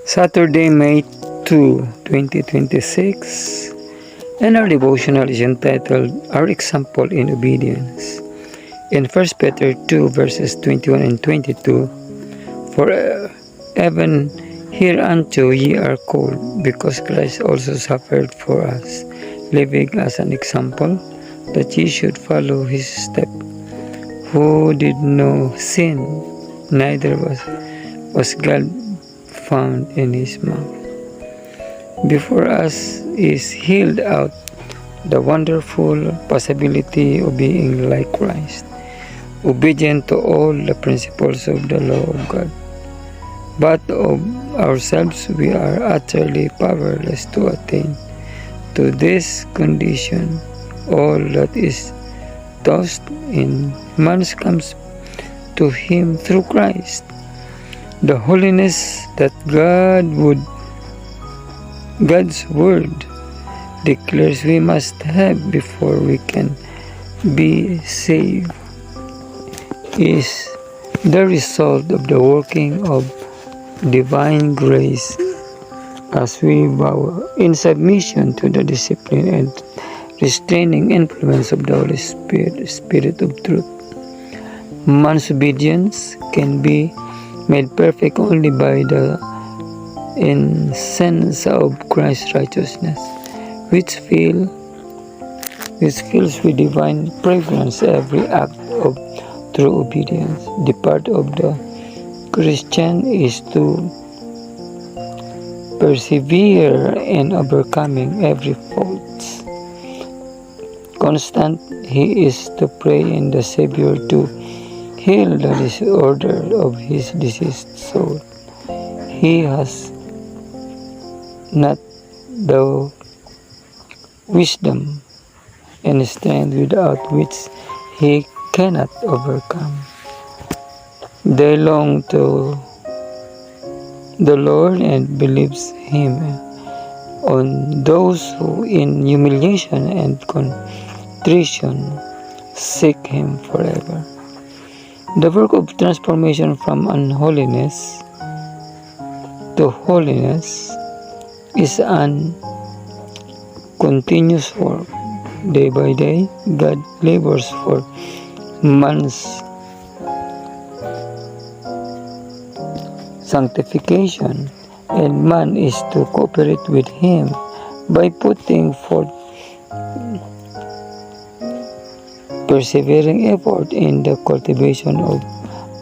Saturday, May 2, 2026, and our devotional is entitled Our Example in Obedience. In 1 Peter 2 verses 21 and 22, For even hereunto ye are called, because Christ also suffered for us, living as an example, that ye should follow his step, who did no sin, neither was gall found in his mouth. Before us is held out the wonderful possibility of being like Christ, obedient to all the principles of the law of God. But of ourselves we are utterly powerless to attain to this condition. All that is tossed in man comes to him through Christ. The holiness that God's word declares we must have before we can be saved is the result of the working of divine grace as we bow in submission to the discipline and restraining influence of the Holy Spirit of truth. Man's obedience can be made perfect only by the incense of Christ's righteousness, which fills with divine fragrance every act of true obedience. The part of the Christian is to persevere in overcoming every fault. Constant he is to pray in the Savior to heal the disorder of his diseased soul. He has not the wisdom and strength without which he cannot overcome. They long to the Lord and believes him on those who in humiliation and contrition seek him forever. The work of transformation from unholiness to holiness is an continuous work. Day by day, God labors for man's sanctification, and man is to cooperate with him by putting forth persevering effort in the cultivation of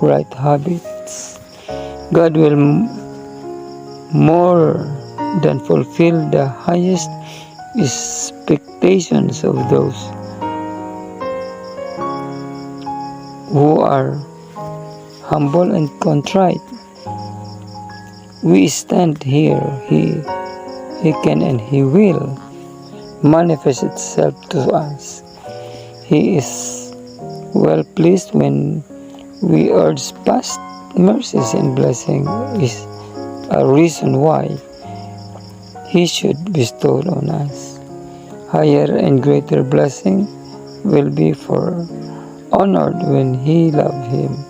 right habits. God will more than fulfill the highest expectations of those who are humble and contrite. We stand here, He can and He will manifest itself to us. He is well pleased when we urge past mercies and blessing is a reason why He should bestow on us. Higher and greater blessing will be honored when He love Him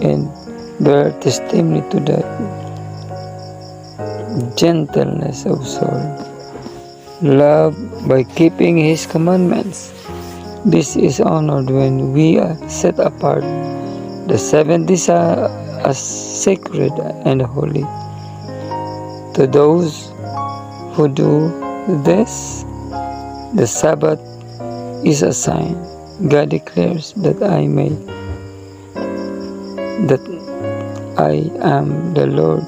and bear testimony to the gentleness of soul. Love by keeping His commandments. This is honored when we set apart the 7 days as sacred and holy. To those who do this, the Sabbath is a sign. God declares that I am the Lord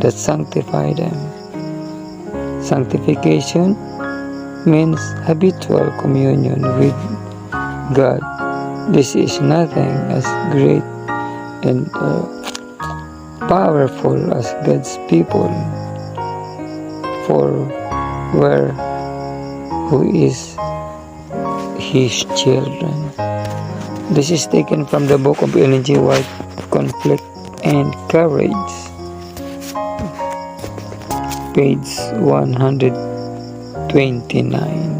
that sanctify them. Sanctification means habitual communion with God. This is nothing as great and powerful as God's people, for who is His children. This is taken from the book of Ellen G. White, Conflict and Courage, page 129.